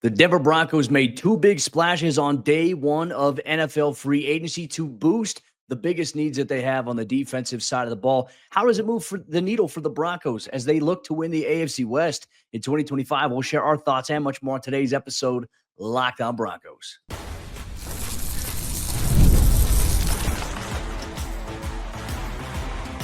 The Denver Broncos made two big splashes on day one of NFL free agency to boost the biggest needs that they have on the defensive side of the ball. How does it move for the needle for the Broncos as they look to win the AFC West in 2025? We'll share our thoughts and much more on today's episode, Locked On Broncos.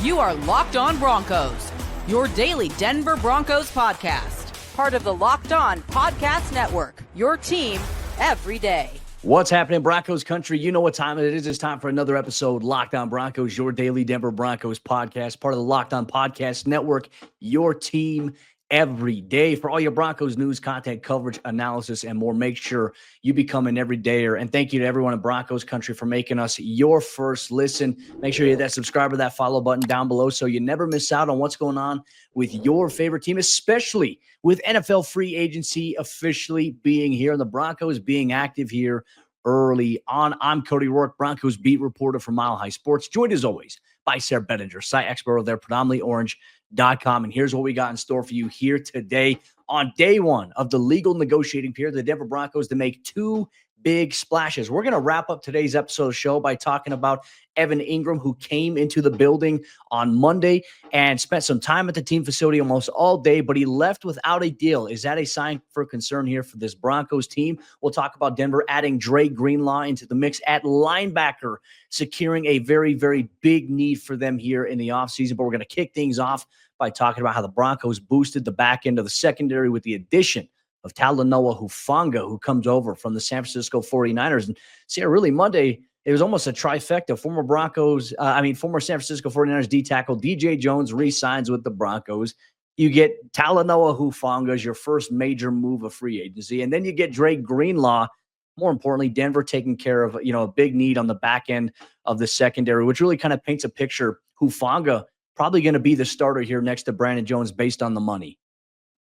You are Locked On Broncos, your daily Denver Broncos podcast. Part of the Locked On Podcast Network, your team every day. What's happening, Broncos Country? You know what time it is. It's time for another episode, Locked On Broncos, your daily Denver Broncos podcast, part of the Locked On Podcast Network, your team every day. For all your Broncos news, content, coverage, analysis, and more, make sure you become an everydayer. And thank you to everyone in Broncos Country for making us your first listen. Make sure you hit that subscribe or that follow button down below so you never miss out on what's going on with your favorite team, especially with NFL free agency officially being here and the Broncos being active here early on. I'm Cody Roark, Broncos beat reporter for Mile High Sports, joined as always by Sayre Bedinger, site expert over there, predominantlyorange.com. And here's what we got in store for you here today on day one of the legal negotiating period. The Denver Broncos to make two big splashes. We're going to wrap up today's episode of the show by talking about Evan Engram, who came into the building on Monday and spent some time at the team facility almost all day, but he left without a deal. Is that a sign for concern here for this Broncos team? We'll talk about Denver adding Dre Greenlaw into the mix at linebacker, securing a very, very big need for them here in the offseason. But we're going to kick things off by talking about how the Broncos boosted the back end of the secondary with the addition of Talanoa Hufanga, who comes over from the San Francisco 49ers. And see, really Monday, it was almost a trifecta. Former San Francisco 49ers D tackle DJ Jones re-signs with the Broncos. You get Talanoa Hufanga as your first major move of free agency. And then you get Dre Greenlaw. More importantly, Denver taking care of, a big need on the back end of the secondary, which really kind of paints a picture. Hufanga probably going to be the starter here next to Brandon Jones based on the money.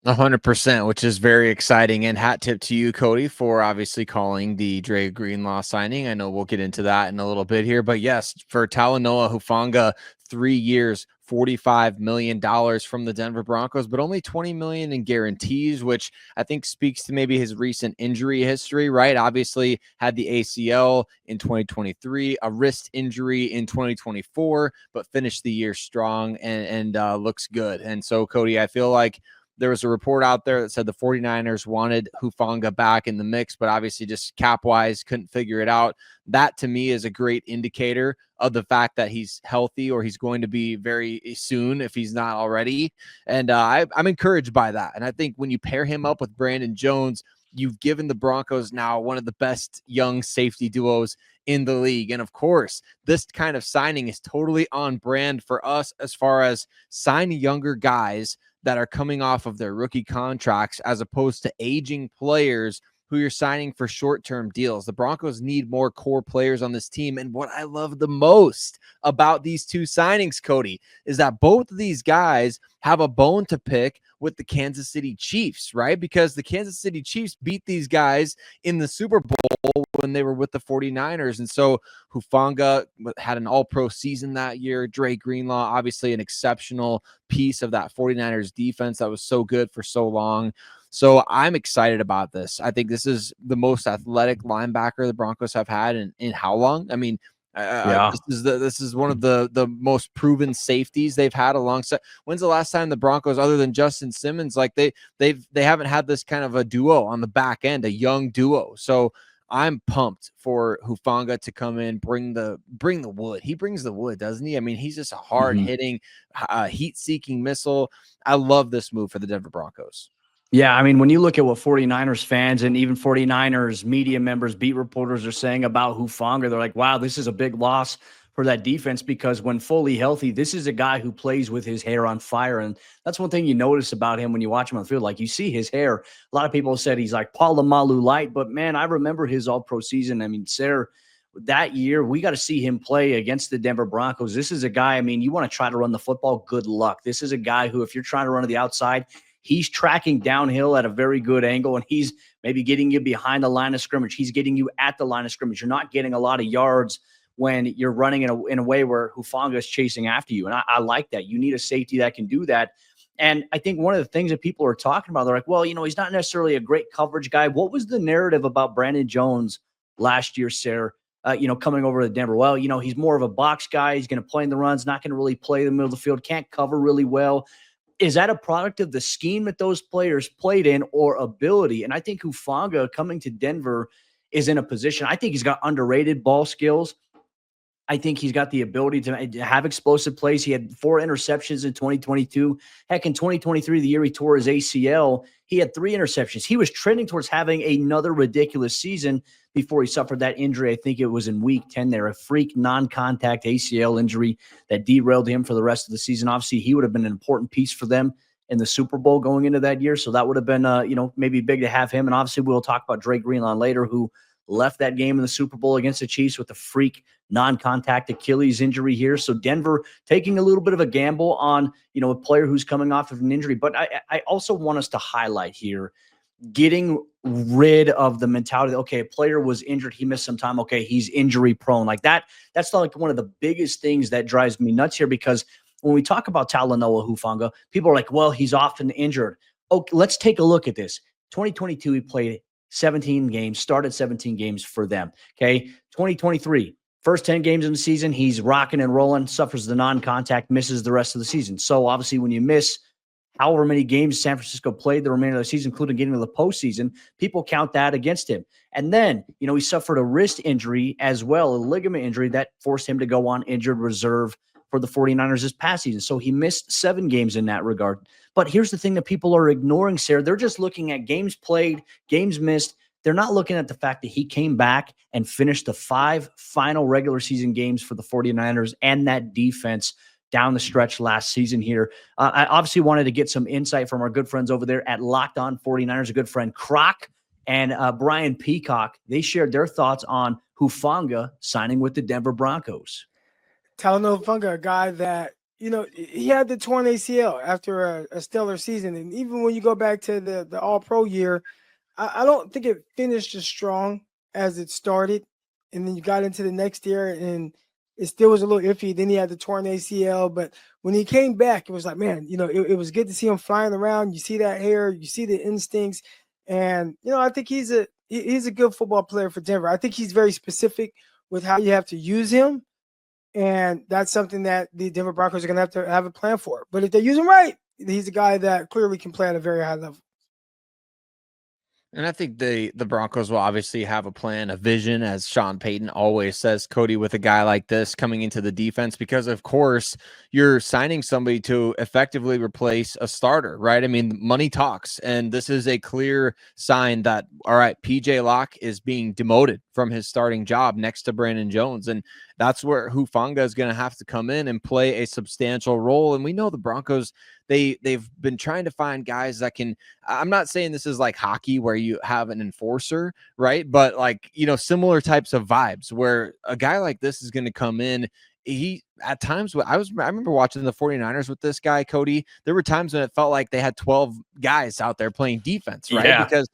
100%, which is very exciting. And hat tip to you, Cody, for obviously calling the Dre Greenlaw signing. I know we'll get into that in a little bit here, but yes, for Talanoa Hufanga, 3 years, $45 million from the Denver Broncos, but only $20 million in guarantees, which I think speaks to maybe his recent injury history, right? Obviously had the ACL in 2023, a wrist injury in 2024, but finished the year strong and looks good. And so, Cody, I feel like there was a report out there that said the 49ers wanted Hufanga back in the mix, but obviously just cap-wise couldn't figure it out. That, to me, is a great indicator of the fact that he's healthy, or he's going to be very soon if he's not already. And I'm encouraged by that. And I think when you pair him up with Brandon Jones, you've given the Broncos now one of the best young safety duos in the league. And of course, this kind of signing is totally on brand for us as far as signing younger guys that are coming off of their rookie contracts, as opposed to aging players who you're signing for short-term deals. The Broncos need more core players on this team. And what I love the most about these two signings, Cody, is that both of these guys have a bone to pick with the Kansas City Chiefs, right? Because the Kansas City Chiefs beat these guys in the Super Bowl when they were with the 49ers. And so Hufanga had an all-pro season that year. Dre Greenlaw, obviously an exceptional piece of that 49ers defense that was so good for so long. So I'm excited about this. I think this is the most athletic linebacker the Broncos have had in how long? I mean, this is one of the most proven safeties they've had alongside. When's the last time the Broncos, other than Justin Simmons, like they haven't had this kind of a duo on the back end, a young duo. So I'm pumped for Hufanga to come in, bring the wood. He brings the wood, doesn't he? I mean, he's just a hard hitting, heat-seeking missile. I love this move for the Denver Broncos. Yeah, I mean, when you look at what 49ers fans and even 49ers media members, beat reporters are saying about Hufanga, they're like, wow, this is a big loss for that defense, because when fully healthy, this is a guy who plays with his hair on fire. And that's one thing you notice about him when you watch him on the field. Like, you see his hair. A lot of people said he's like Polamalu light, but man, I remember his all-pro season. I mean, Sayre, that year, we got to see him play against the Denver Broncos. This is a guy, I mean, you want to try to run the football, good luck. This is a guy who, if you're trying to run to the outside, he's tracking downhill at a very good angle, and he's maybe getting you behind the line of scrimmage. He's getting you at the line of scrimmage. You're not getting a lot of yards when you're running in a way where Hufanga is chasing after you. And I like that. You need a safety that can do that. And I think one of the things that people are talking about, they're like, well, he's not necessarily a great coverage guy. What was the narrative about Brandon Jones last year, Sayre, coming over to Denver? Well, he's more of a box guy. He's going to play in the runs, not going to really play the middle of the field, can't cover really well. Is that a product of the scheme that those players played in or ability? And I think Hufanga coming to Denver is in a position. I think he's got underrated ball skills. I think he's got the ability to have explosive plays. He had 4 interceptions in 2022. Heck, in 2023, the year he tore his ACL, he had 3 interceptions. He was trending towards having another ridiculous season before he suffered that injury. I think it was in week 10 there, a freak non-contact ACL injury that derailed him for the rest of the season. Obviously, he would have been an important piece for them in the Super Bowl going into that year. So that would have been, maybe big to have him. And obviously, we'll talk about Dre Greenlaw later, who left that game in the Super Bowl against the Chiefs with a freak non-contact Achilles injury here. So Denver taking a little bit of a gamble on, a player who's coming off of an injury. But I also want us to highlight here, getting rid of the mentality that, okay, a player was injured, he missed some time, okay, he's injury prone. Like that's like one of the biggest things that drives me nuts here, because when we talk about Talanoa Hufanga, people are like, well, he's often injured. Okay, let's take a look at this. 2022, he played 17 games, started 17 games for them. Okay. 2023, first 10 games in the season, he's rocking and rolling, suffers the non-contact, misses the rest of the season. So obviously when you miss however many games San Francisco played the remainder of the season, including getting to the postseason, people count that against him. And then, he suffered a wrist injury as well, a ligament injury that forced him to go on injured reserve for the 49ers this past season. So he missed 7 games in that regard. But here's the thing that people are ignoring, Sayre. They're just looking at games played, games missed. They're not looking at the fact that he came back and finished the 5 final regular season games for the 49ers and that defense down the stretch last season here. I obviously wanted to get some insight from our good friends over there at Locked On 49ers, a good friend, Croc and Brian Peacock. They shared their thoughts on Hufanga signing with the Denver Broncos. Talanoa Hufanga, a guy that, he had the torn ACL after a stellar season. And even when you go back to the All-Pro year, I don't think it finished as strong as it started. And then you got into the next year and it still was a little iffy. Then he had the torn ACL. But when he came back, it was like, man, it was good to see him flying around. You see that hair, you see the instincts. And, I think he's a good football player for Denver. I think he's very specific with how you have to use him. And that's something that the Denver Broncos are going to have a plan for. But if they use him right, he's a guy that clearly can play at a very high level. And I think the Broncos will obviously have a plan, a vision, as Sean Payton always says, Cody, with a guy like this coming into the defense, because of course you're signing somebody to effectively replace a starter, right? I mean, money talks, and this is a clear sign that, all right, PJ Locke is being demoted from his starting job next to Brandon Jones. And that's where Hufanga is going to have to come in and play a substantial role. And we know the Broncos, they've been trying to find guys that can, I'm not saying this is like hockey where you have an enforcer, right? But like, similar types of vibes where a guy like this is going to come in. He at times I remember watching the 49ers with this guy, Cody. There were times when it felt like they had 12 guys out there playing defense, right? Yeah. Because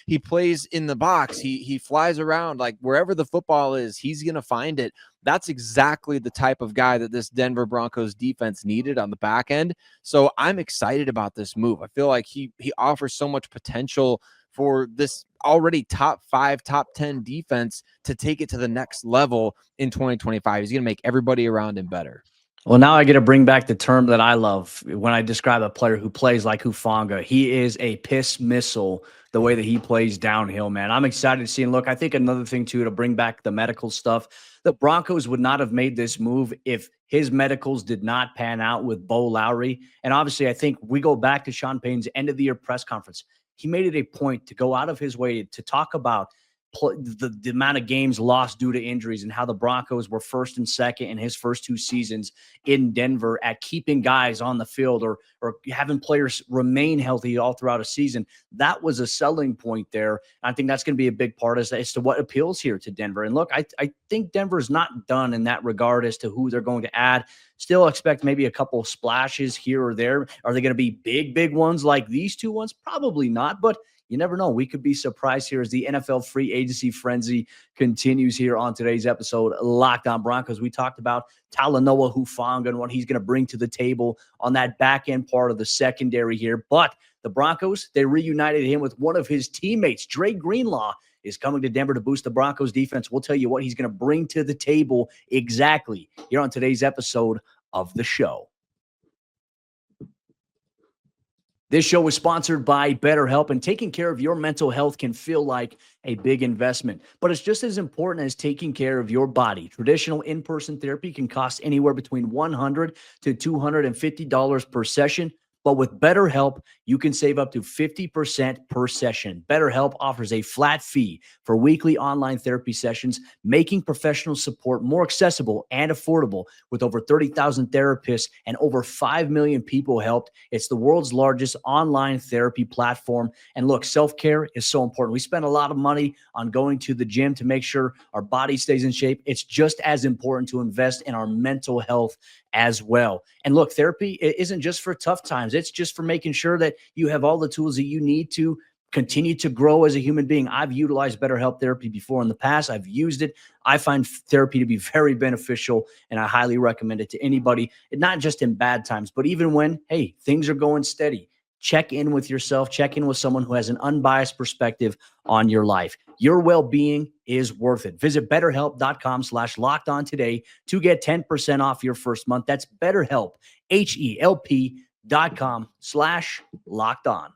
he plays in the box. He flies around, like wherever the football is, he's going to find it. That's exactly the type of guy that this Denver Broncos defense needed on the back end. So I'm excited about this move. I feel like he offers so much potential for this already top 5, top 10 defense to take it to the next level in 2025. He's going to make everybody around him better. Well, now I get to bring back the term that I love when I describe a player who plays like Hufanga. He is a piss missile the way that he plays downhill, man. I'm excited to see him. Look, I think another thing, too, to bring back the medical stuff, the Broncos would not have made this move if his medicals did not pan out with Bo Lowry. And obviously, I think we go back to Sean Payton's end-of-the-year press conference. He made it a point to go out of his way to talk about the amount of games lost due to injuries and how the Broncos were first and second in his first 2 seasons in Denver at keeping guys on the field or having players remain healthy all throughout a season. That was a selling point there. I think that's going to be a big part as to what appeals here to Denver. And look, I think Denver's not done in that regard as to who they're going to add. Still expect maybe a couple of splashes here or there. Are they going to be big ones like these 2 ones? Probably not, but you never know. We could be surprised here as the NFL free agency frenzy continues here on today's episode, Locked On Broncos. We talked about Talanoa Hufanga and what he's going to bring to the table on that back end part of the secondary here. But the Broncos, they reunited him with one of his teammates. Dre Greenlaw is coming to Denver to boost the Broncos defense. We'll tell you what he's going to bring to the table exactly here on today's episode of the show. This show is sponsored by Betterhelp, and taking care of your mental health can feel like a big investment, but it's just as important as taking care of your body. Traditional in-person therapy can cost anywhere between $100 to $250 per session. But with BetterHelp, you can save up to 50% per session. BetterHelp offers a flat fee for weekly online therapy sessions, making professional support more accessible and affordable. With over 30,000 therapists and over 5 million people helped, it's the world's largest online therapy platform. And look, self-care is so important. We spend a lot of money on going to the gym to make sure our body stays in shape. It's just as important to invest in our mental health as well. And look, therapy isn't just for tough times. It's just for making sure that you have all the tools that you need to continue to grow as a human being. I've utilized BetterHelp therapy before in the past. I've used it. I find therapy to be very beneficial, and I highly recommend it to anybody, and not just in bad times, but even when, hey, things are going steady. Check in with yourself. Check in with someone who has an unbiased perspective on your life. Your well-being is worth it. Visit betterhelp.com/lockedon today to get 10% off your first month. That's BetterHelp, HELP.com/lockedon.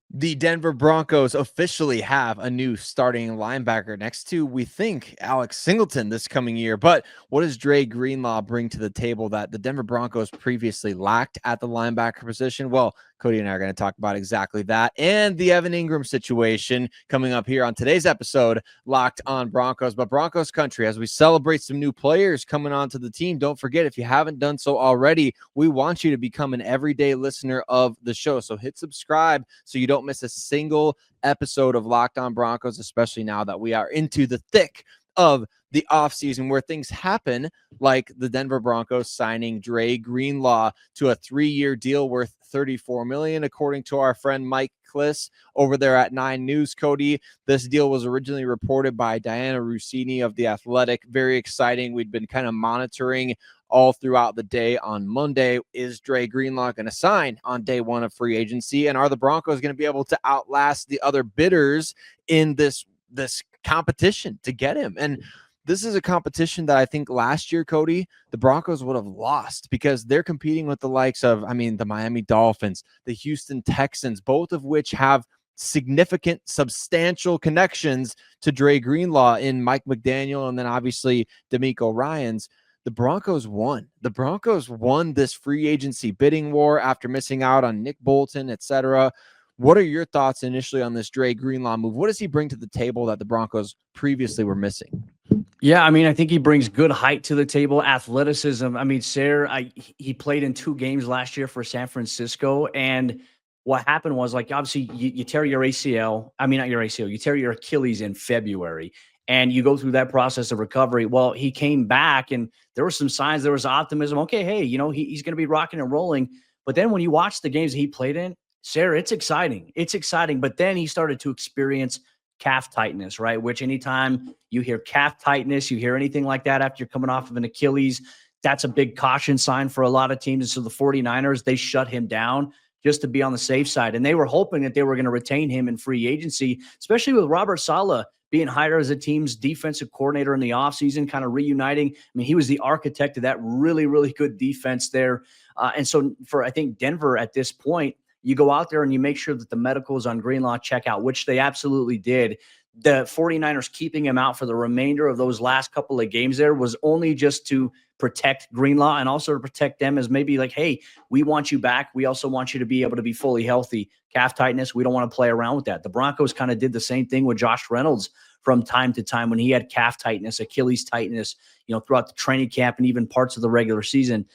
The Denver Broncos officially have a new starting linebacker next to, we think, Alex Singleton this coming year. But what does Dre Greenlaw bring to the table that the Denver Broncos previously lacked at the linebacker position? Well, Cody and I are going to talk about exactly that and the Evan Engram situation coming up here on today's episode, Locked On Broncos. But Broncos Country, as we celebrate some new players coming onto the team, don't forget, if you haven't done so already, we want you to become an everyday listener of the show. So hit subscribe so you don't miss a single episode of Locked On Broncos, especially now that we are into the thick of the offseason where things happen, like the Denver Broncos signing Dre Greenlaw to a 3-year deal worth $34 million, according to our friend Mike Kliss over there at 9 News. Cody, this deal was originally reported by Diana Rossini of The Athletic. Very exciting. We'd been kind of monitoring all throughout the day on Monday. Is Dre Greenlaw going to sign on day one of free agency? And are the Broncos going to be able to outlast the other bidders in this competition to get him? And this is a competition that I think last year, Cody, the Broncos would have lost because they're competing with the likes of, the Miami Dolphins, the Houston Texans, both of which have significant, substantial connections to Dre Greenlaw in Mike McDaniel and then obviously D'Amico Ryans. The Broncos won. The Broncos won this free agency bidding war after missing out on Nick Bolton, etc. What are your thoughts initially on this Dre Greenlaw move? What does he bring to the table that the Broncos previously were missing? Yeah, I think he brings good height to the table, athleticism. Sayre, he played in 2 games last year for San Francisco, and what happened was, obviously, you tear your ACL. Not your ACL. You tear your Achilles in February, and you go through that process of recovery. Well, he came back, and there were some signs. There was optimism. Okay, hey, he's going to be rocking and rolling. But then when you watch the games he played in, Sayre, it's exciting. It's exciting. But then he started to experience calf tightness, right? Which anytime you hear calf tightness, you hear anything like that after you're coming off of an Achilles, that's a big caution sign for a lot of teams. And so the 49ers, they shut him down just to be on the safe side. And they were hoping that they were going to retain him in free agency, especially with Robert Saleh being hired as a team's defensive coordinator in the offseason, kind of reuniting. He was the architect of that really, really good defense there. And so for, I think, Denver at this point, you go out there and you make sure that the medicals on Greenlaw check out, which they absolutely did. The 49ers keeping him out for the remainder of those last couple of games there was only just to protect Greenlaw and also to protect them as maybe like, hey, we want you back. We also want you to be able to be fully healthy. Calf tightness, we don't want to play around with that. The Broncos kind of did the same thing with Josh Reynolds from time to time when he had calf tightness, Achilles tightness, throughout the training camp and even parts of the regular season.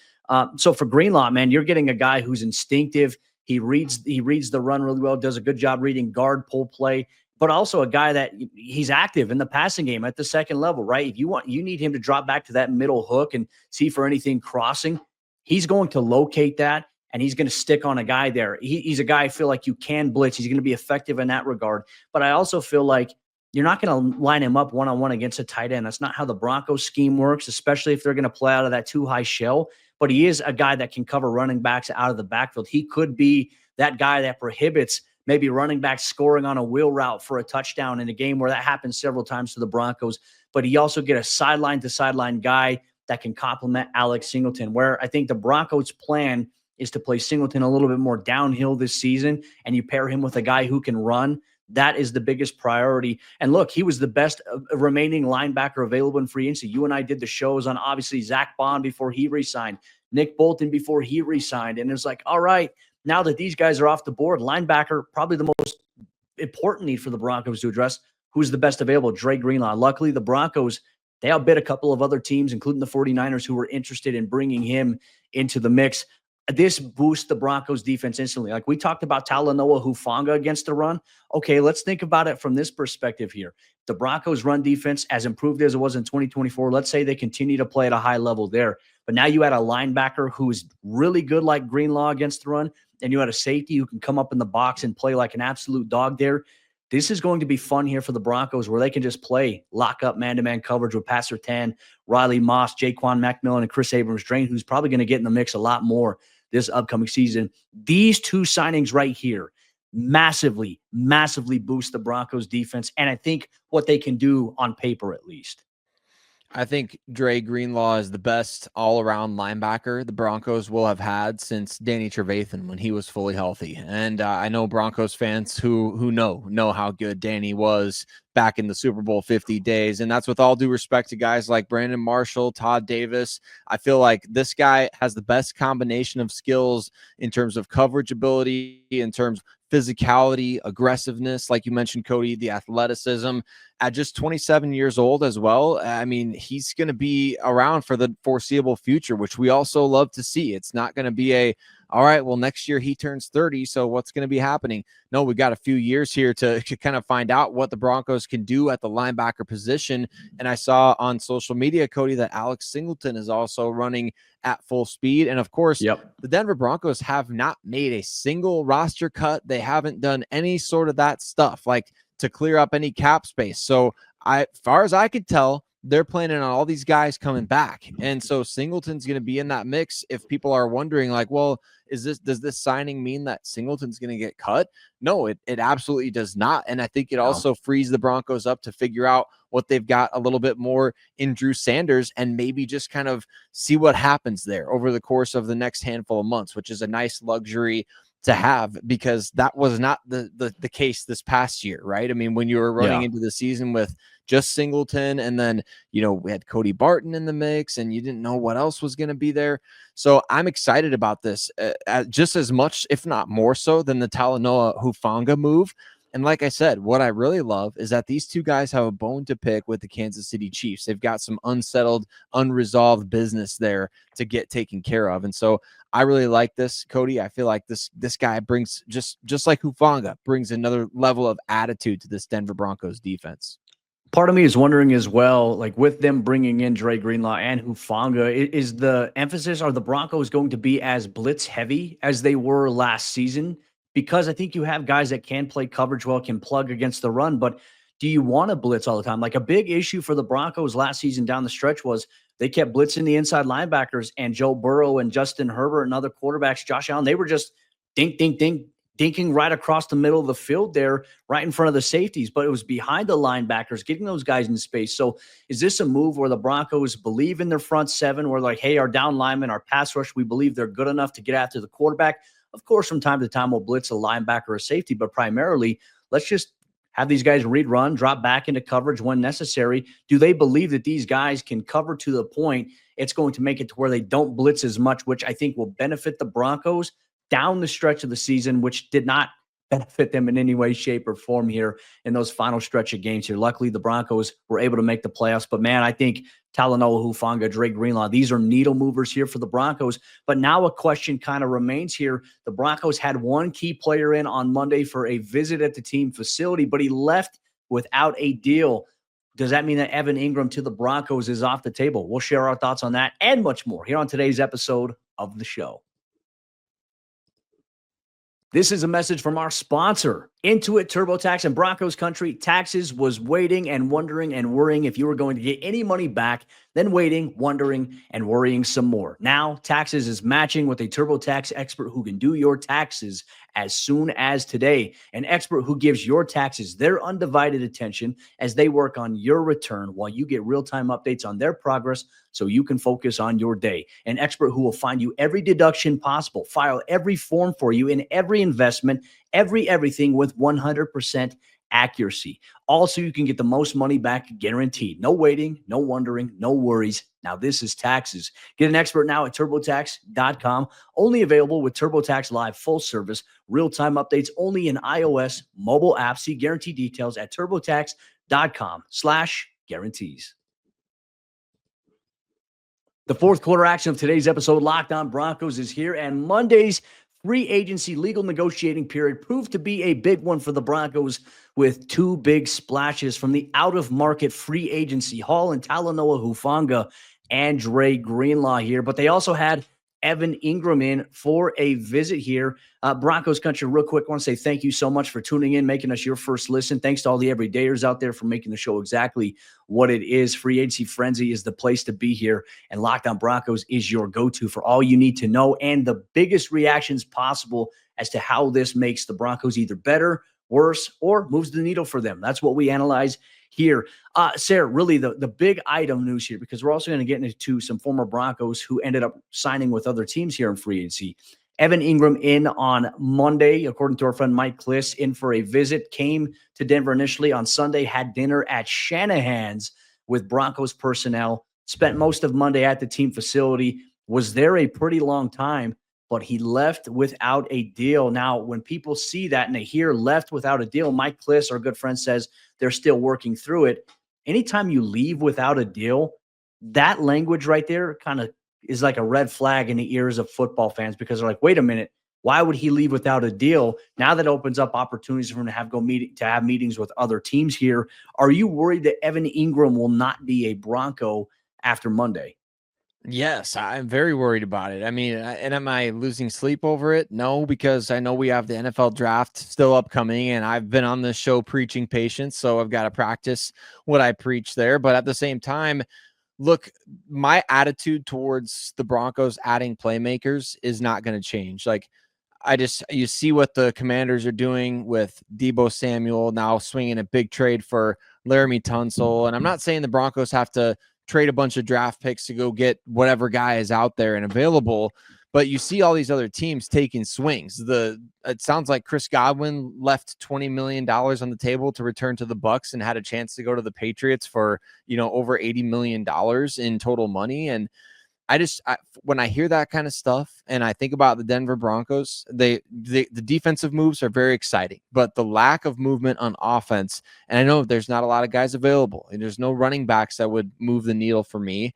So for Greenlaw, man, you're getting a guy who's instinctive. He reads the run really well, does a good job reading guard pull play, but also a guy that he's active in the passing game at the second level, right? If you need him to drop back to that middle hook and see for anything crossing, he's going to locate that and he's going to stick on a guy there. He's a guy I feel like you can blitz. He's going to be effective in that regard. But I also feel like you're not going to line him up one-on-one against a tight end. That's not how the Broncos scheme works, especially if they're going to play out of that too high shell. But he is a guy that can cover running backs out of the backfield. He could be that guy that prohibits maybe running back scoring on a wheel route for a touchdown in a game where that happens several times to the Broncos. But he also get a sideline-to-sideline guy that can complement Alex Singleton, where I think the Broncos' plan is to play Singleton a little bit more downhill this season, and you pair him with a guy who can run. That is the biggest priority. And look, he was the best remaining linebacker available in free agency. You and I did the shows on obviously Zach Bond before he re-signed, Nick Bolton before he re-signed. And it's like, all right, now that these guys are off the board, linebacker, probably the most important need for the Broncos to address. Who's the best available? Dre Greenlaw. Luckily, the Broncos, they outbid a couple of other teams, including the 49ers, who were interested in bringing him into the mix. This boosts the Broncos defense instantly. Like we talked about Talanoa Hufanga against the run. Okay, let's think about it from this perspective here. The Broncos run defense, as improved as it was in 2024, let's say they continue to play at a high level there. But now you had a linebacker who's really good like Greenlaw against the run, and you had a safety who can come up in the box and play like an absolute dog there. This is going to be fun here for the Broncos where they can just play lock-up man-to-man coverage with Passer Tan, Riley Moss, Jaquan McMillan, and Chris Abrams-Drain, who's probably going to get in the mix a lot more this upcoming season. These two signings right here massively, massively boost the Broncos defense, and I think what they can do on paper at least. I think Dre Greenlaw is the best all-around linebacker the Broncos will have had since Danny Trevathan when he was fully healthy. And I know Broncos fans who know how good Danny was back in the Super Bowl 50 days. And that's with all due respect to guys like Brandon Marshall, Todd Davis. I feel like this guy has the best combination of skills in terms of coverage ability, in terms of physicality, aggressiveness, like you mentioned, Cody, the athleticism. At just 27 years old as well, I mean, he's going to be around for the foreseeable future, which we also love to see. It's not going to be all right, well, next year he turns 30, so what's going to be happening? No, we got a few years here to kind of find out what the Broncos can do at the linebacker position. And I saw on social media, Cody, that Alex Singleton is also running at full speed. And of course, the Denver Broncos have not made a single roster cut. They haven't done any sort of that stuff, like to clear up any cap space. So as far as I could tell, they're planning on all these guys coming back. And so Singleton's going to be in that mix. If people are wondering like, well, does this signing mean that Singleton's going to get cut? No, it absolutely does not. And I think it also frees the Broncos up to figure out what they've got a little bit more in Drew Sanders and maybe just kind of see what happens there over the course of the next handful of months, which is a nice luxury to have, because that was not the case this past year, right? I mean, when you were running into the season with just Singleton, and then, we had Cody Barton in the mix, and you didn't know what else was going to be there. So I'm excited about this just as much, if not more so, than the Talanoa Hufanga move. And like I said, what I really love is that these two guys have a bone to pick with the Kansas City Chiefs. They've got some unsettled, unresolved business there to get taken care of. And so I really like this, Cody. I feel like this guy brings, just like Hufanga, brings another level of attitude to this Denver Broncos defense. Part of me is wondering as well, like with them bringing in Dre Greenlaw and Hufanga, is the emphasis, are the Broncos going to be as blitz heavy as they were last season? Because I think you have guys that can play coverage well, can plug against the run, but do you want to blitz all the time? Like a big issue for the Broncos last season down the stretch was they kept blitzing the inside linebackers, and Joe Burrow and Justin Herbert and other quarterbacks, Josh Allen, they were just dinking right across the middle of the field there, right in front of the safeties, but it was behind the linebackers, getting those guys in space. So is this a move where the Broncos believe in their front seven, where like, hey, our down linemen, our pass rush, we believe they're good enough to get after the quarterback? Of course, from time to time, we'll blitz a linebacker or a safety, but primarily, let's just have these guys read run, drop back into coverage when necessary. Do they believe that these guys can cover to the point it's going to make it to where they don't blitz as much, which I think will benefit the Broncos down the stretch of the season, which did not benefit them in any way, shape, or form here in those final stretch of games here. Luckily, the Broncos were able to make the playoffs. But, man, I think Talanoa Hufanga, Dre Greenlaw, these are needle movers here for the Broncos. But now a question kind of remains here. The Broncos had one key player in on Monday for a visit at the team facility, but he left without a deal. Does that mean that Evan Engram to the Broncos is off the table? We'll share our thoughts on that and much more here on today's episode of the show. This is a message from our sponsor, Intuit TurboTax and Broncos Country. Taxes was waiting and wondering and worrying if you were going to get any money back, then waiting, wondering, and worrying some more. Now, Taxes is matching with a TurboTax expert who can do your taxes as soon as today. An expert who gives your taxes their undivided attention as they work on your return while you get real-time updates on their progress so you can focus on your day. An expert who will find you every deduction possible, file every form for you in every investment, everything with 100% accuracy. Also, you can get the most money back guaranteed. No waiting, no wondering, no worries. Now, this is Taxes. Get an expert now at TurboTax.com. Only available with TurboTax Live full service. Real-time updates only in iOS mobile apps. See guarantee details at TurboTax.com/guarantees. The fourth quarter action of today's episode, Locked On Broncos, is here, and Monday's free agency legal negotiating period proved to be a big one for the Broncos with two big splashes from the out-of-market free agency haul and Talanoa Hufanga and Dre Greenlaw here. But they also had Evan Engram in for a visit here. Broncos Country, real quick, I want to say thank you so much for tuning in, making us your first listen. Thanks to all the everydayers out there for making the show exactly what it is. Free agency frenzy is the place to be here, and Locked On Broncos is your go-to for all you need to know and the biggest reactions possible as to how this makes the Broncos either better, worse, or moves the needle for them. That's what we analyze here. Sayre, really the big item news here, because we're also going to get into some former Broncos who ended up signing with other teams here in free agency. Evan Engram in on Monday, according to our friend Mike Kliss, in for a visit, came to Denver initially on Sunday, had dinner at Shanahan's with Broncos personnel, spent most of Monday at the team facility, was there a pretty long time, but he left without a deal. Now, when people see that and they hear left without a deal, Mike Kliss, our good friend, says they're still working through it. Anytime you leave without a deal, that language right there kind of is like a red flag in the ears of football fans, because they're like, wait a minute, why would he leave without a deal? Now that opens up opportunities for him to have meetings with other teams here. Are you worried that Evan Engram will not be a Bronco after Monday? Yes, I'm very worried about it. I mean, and am I losing sleep over it? No, because I know we have the NFL draft still upcoming, and I've been on this show preaching patience, so I've got to practice what I preach there. But at the same time, look, my attitude towards the Broncos adding playmakers is not going to change. Like, you see what the Commanders are doing with Deebo Samuel now swinging a big trade for Laramie Tunsil. And I'm not saying the Broncos have to trade a bunch of draft picks to go get whatever guy is out there and available, but you see all these other teams taking swings. It sounds like Chris Godwin left $20 million on the table to return to the Bucs and had a chance to go to the Patriots for, over $80 million in total money. And when I hear that kind of stuff and I think about the Denver Broncos, the defensive moves are very exciting, but the lack of movement on offense, and I know there's not a lot of guys available and there's no running backs that would move the needle for me.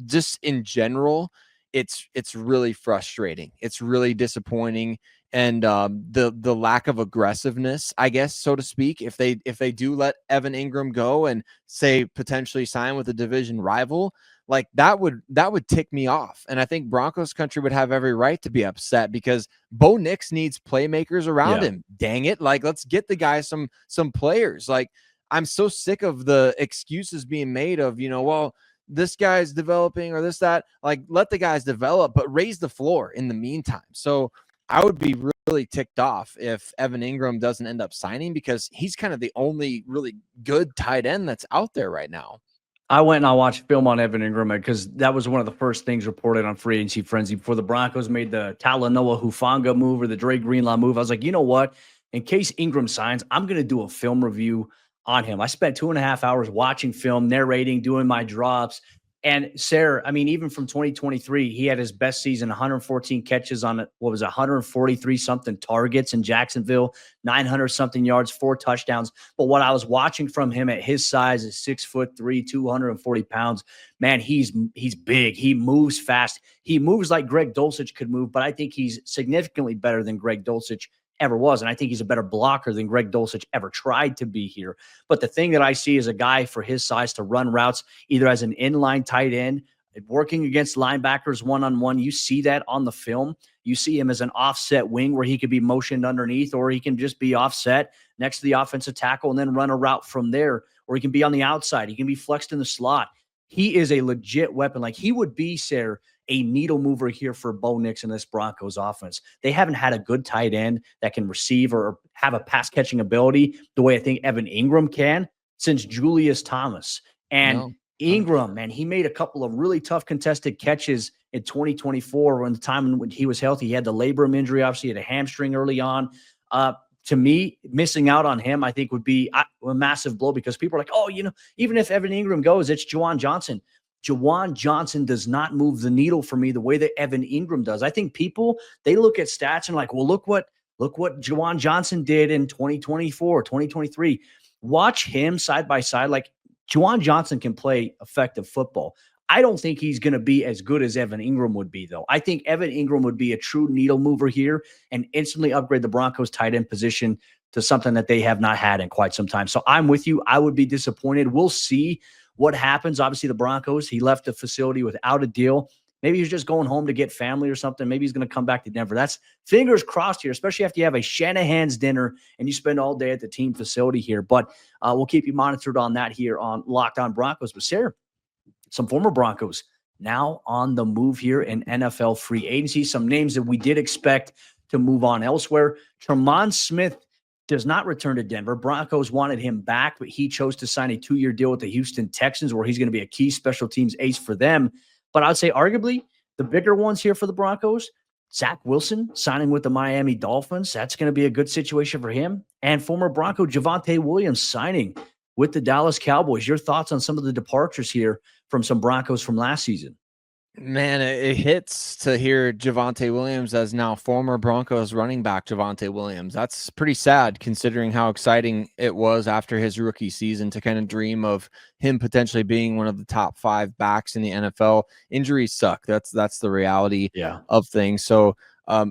Just in general, it's really frustrating. It's really disappointing. And the lack of aggressiveness, I guess, so to speak, if they do let Evan Engram go and say potentially sign with a division rival, like that would tick me off. And I think Broncos Country would have every right to be upset, because Bo Nix needs playmakers around him. Dang it. Like, let's get the guy some players. Like, I'm so sick of the excuses being made of, well, this guy's developing or this, that. Like, let the guys develop, but raise the floor in the meantime. So I would be really ticked off if Evan Engram doesn't end up signing, because he's kind of the only really good tight end that's out there right now. I went and I watched film on Evan Engram because that was one of the first things reported on Free Agency Frenzy before the Broncos made the Talanoa Hufanga move or the Dre Greenlaw move. I was like, you know what? In case Engram signs, I'm going to do a film review on him. I spent 2.5 hours watching film, narrating, doing my drops. And Sayre, I mean, even from 2023, he had his best season, 114 catches on 143 something targets in Jacksonville, 900 something yards, 4 touchdowns. But what I was watching from him at his size is 6'3", 240 pounds. Man, he's big. He moves fast. He moves like Greg Dulcich could move, but I think he's significantly better than Greg Dulcich ever was. And I think he's a better blocker than Greg Dulcich ever tried to be here. But the thing that I see is a guy for his size to run routes either as an inline tight end working against linebackers one-on-one. You see that on the film. You see him as an offset wing where he could be motioned underneath, or he can just be offset next to the offensive tackle and then run a route from there, or he can be on the outside. He can be flexed in the slot. He is a legit weapon. Like, he would be, Sayre, a needle mover here for Bo Nix in this Broncos offense. They haven't had a good tight end that can receive or have a pass catching ability the way I think Evan Engram can since Julius Thomas. And No. Engram, man, he made a couple of really tough contested catches in 2024 when the time when he was healthy. He had the labrum injury, obviously, he had a hamstring early on. To me, missing out on him, I think, would be a massive blow, because people are like, oh, even if Evan Engram goes, it's Juwan Johnson. Juwan Johnson does not move the needle for me the way that Evan Engram does. I think people, they look at stats and like, well, look what Juwan Johnson did in 2024, 2023. Watch him side by side. Like, Juwan Johnson can play effective football. I don't think he's going to be as good as Evan Engram would be, though. I think Evan Engram would be a true needle mover here and instantly upgrade the Broncos tight end position to something that they have not had in quite some time. So I'm with you. I would be disappointed. We'll see what happens. Obviously, the Broncos, he left the facility without a deal. Maybe he's just going home to get family or something. Maybe he's going to come back to Denver. That's fingers crossed here, especially after you have a Shanahan's dinner and you spend all day at the team facility here. But we'll keep you monitored on that here on Locked On Broncos. But Sayre, some former Broncos now on the move here in NFL free agency. Some names that we did expect to move on elsewhere. Tremont Smith does not return to Denver. Broncos wanted him back, but he chose to sign a 2-year deal with the Houston Texans, where he's going to be a key special teams ace for them. But I'd say arguably the bigger ones here for the Broncos, Zach Wilson signing with the Miami Dolphins. That's going to be a good situation for him. And former Bronco Javonte Williams signing with the Dallas Cowboys. Your thoughts on some of the departures here from some Broncos from last season? Man, it hits to hear Javonte Williams as now former Broncos running back Javonte Williams. That's pretty sad considering how exciting it was after his rookie season to kind of dream of him potentially being one of the top 5 backs in the NFL. Injuries suck. That's the reality of things. So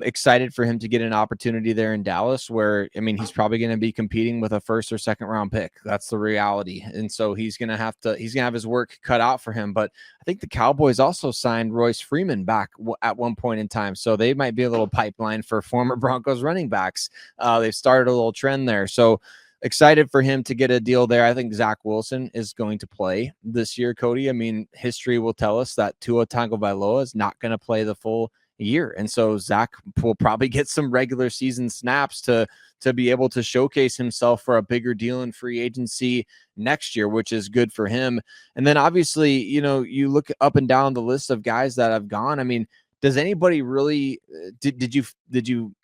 excited for him to get an opportunity there in Dallas, where, I mean, he's probably going to be competing with a 1st or 2nd round pick. That's the reality. And so he's going to have his work cut out for him. But I think the Cowboys also signed Royce Freeman back at one point in time. So they might be a little pipeline for former Broncos running backs. They've started a little trend there. So excited for him to get a deal there. I think Zach Wilson is going to play this year, Cody. I mean, history will tell us that Tua Tagovailoa is not going to play the full year. And so Zach will probably get some regular season snaps to be able to showcase himself for a bigger deal in free agency next year, which is good for him. And then obviously, you look up and down the list of guys that have gone. I mean, does anybody really, did you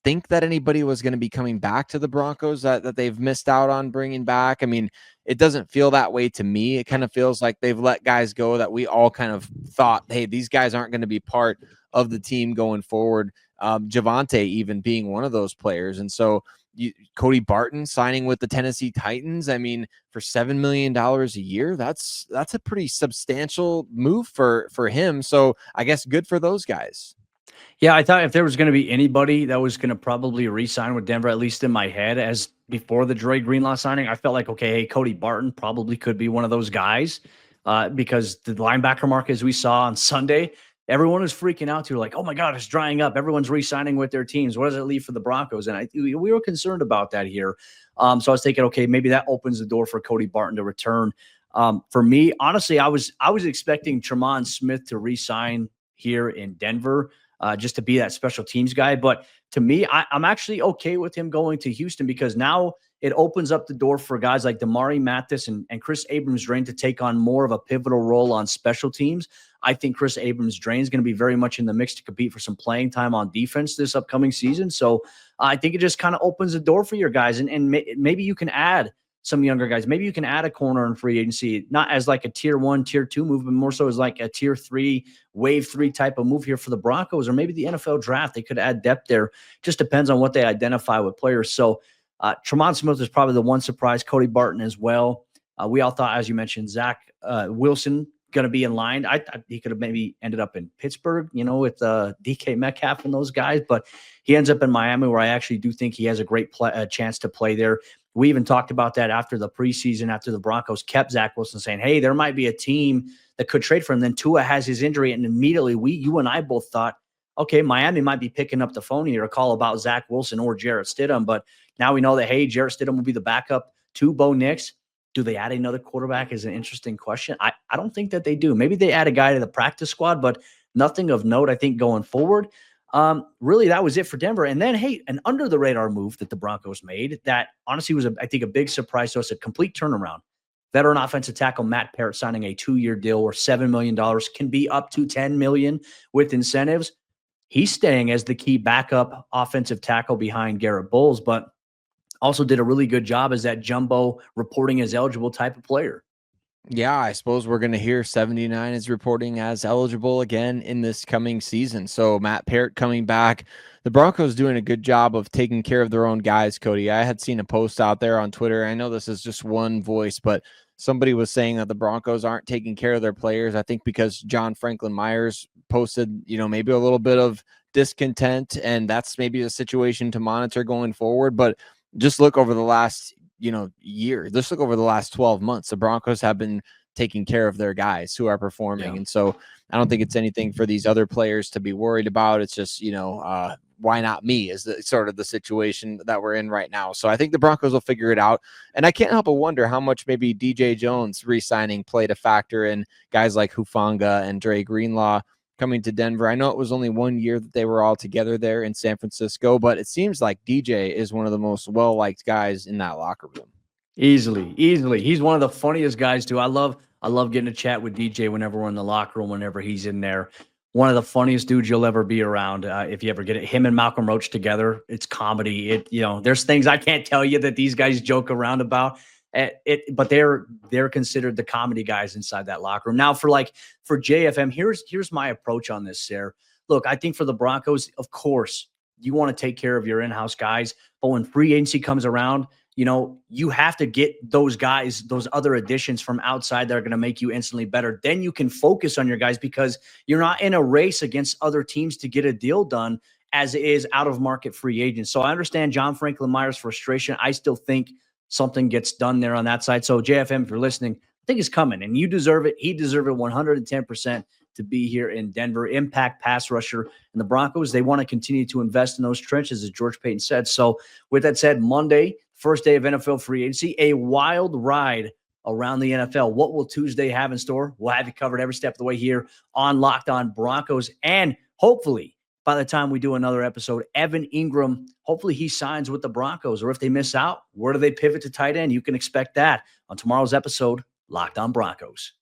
think that anybody was going to be coming back to the Broncos that they've missed out on bringing back? I mean, it doesn't feel that way to me. It kind of feels like they've let guys go that we all kind of thought, hey, these guys aren't going to be part of the team going forward. Javonte even being one of those players. And so Cody Barton signing with the Tennessee Titans, I mean, for $7 million a year, that's a pretty substantial move for him. So I guess good for those guys. Yeah, I thought if there was going to be anybody that was going to probably re-sign with Denver, at least in my head, as before the Dre Greenlaw signing, I felt like, okay, hey, Cody Barton probably could be one of those guys because the linebacker market, as we saw on Sunday, everyone was freaking out to like, oh my God, it's drying up. Everyone's re-signing with their teams. What does it leave for the Broncos? And we were concerned about that here. So I was thinking, okay, maybe that opens the door for Cody Barton to return. For me, honestly, I was expecting Tremont Smith to re-sign here in Denver. Just to be that special teams guy. But to me, I'm actually okay with him going to Houston because now it opens up the door for guys like Damari Mathis and Chris Abrams-Drain to take on more of a pivotal role on special teams. I think Chris Abrams-Drain is going to be very much in the mix to compete for some playing time on defense this upcoming season. So I think it just kind of opens the door for your guys. And maybe you can add some younger guys. Maybe you can add a corner in free agency, not as like a tier 1, tier 2 move, but more so as like a tier 3, wave 3 type of move here for the Broncos, or maybe the NFL draft. They could add depth there. Just depends on what they identify with players. So Tremont Smith is probably the one surprise. Cody Barton as well. We all thought, as you mentioned, Zach Wilson going to be in line. I thought he could have maybe ended up in Pittsburgh, with DK Metcalf and those guys, but he ends up in Miami, where I actually do think he has a great chance to play there. We even talked about that after the preseason, after the Broncos kept Zach Wilson, saying, hey, there might be a team that could trade for him. Then Tua has his injury, and immediately you and I both thought, okay, Miami might be picking up the phone here to call about Zach Wilson or Jarrett Stidham. But now we know that, hey, Jarrett Stidham will be the backup to Bo Nix. Do they add another quarterback is an interesting question. I don't think that they do. Maybe they add a guy to the practice squad, but nothing of note, I think, going forward. Really, that was it for Denver. And then, hey, an under-the-radar move that the Broncos made that honestly was, I think, a big surprise to us, a complete turnaround. Veteran offensive tackle Matt Parrott signing a 2-year deal where $7 million can be up to $10 million with incentives. He's staying as the key backup offensive tackle behind Garrett Bowles, but also did a really good job as that jumbo reporting as eligible type of player. Yeah, I suppose we're going to hear 79 is reporting as eligible again in this coming season. So Matt Parrott coming back. The Broncos doing a good job of taking care of their own guys, Cody. I had seen a post out there on Twitter. I know this is just one voice, but somebody was saying that the Broncos aren't taking care of their players. I think because John Franklin Myers posted, maybe a little bit of discontent, and that's maybe a situation to monitor going forward. But just look over the last year. Let's look over the last 12 months. The Broncos have been taking care of their guys who are performing. Yeah. And so I don't think it's anything for these other players to be worried about. It's just, why not me is sort of the situation that we're in right now. So I think the Broncos will figure it out. And I can't help but wonder how much maybe DJ Jones re-signing played a factor in guys like Hufanga and Dre Greenlaw coming to Denver. I know it was only 1 year that they were all together there in San Francisco, but it seems like DJ is one of the most well-liked guys in that locker room. Easily. He's one of the funniest guys too. I love getting a chat with DJ whenever we're in the locker room, whenever he's in there. One of the funniest dudes you'll ever be around. If you ever get it, him and Malcolm Roach together, it's comedy. There's things I can't tell you that these guys joke around about. But they're considered the comedy guys inside that locker room. Now for JFM, here's my approach on this, Sayre. Look, I think for the Broncos, of course, you want to take care of your in-house guys, but when free agency comes around, you have to get those guys, those other additions from outside that are going to make you instantly better. Then you can focus on your guys because you're not in a race against other teams to get a deal done as it is out of market free agents. So I understand John Franklin Myers' frustration. I still think something gets done there on that side. So JFM, if you're listening, I think it's coming and you deserve it. He deserved it 110% to be here in Denver. Impact pass rusher. And the Broncos, they want to continue to invest in those trenches, as George Payton said. So with that said, Monday, first day of NFL free agency, a wild ride around the NFL. What will Tuesday have in store? We'll have you covered every step of the way here on Locked On Broncos. And hopefully, by the time we do another episode, Evan Engram, hopefully he signs with the Broncos. Or if they miss out, where do they pivot to tight end? You can expect that on tomorrow's episode, Locked On Broncos.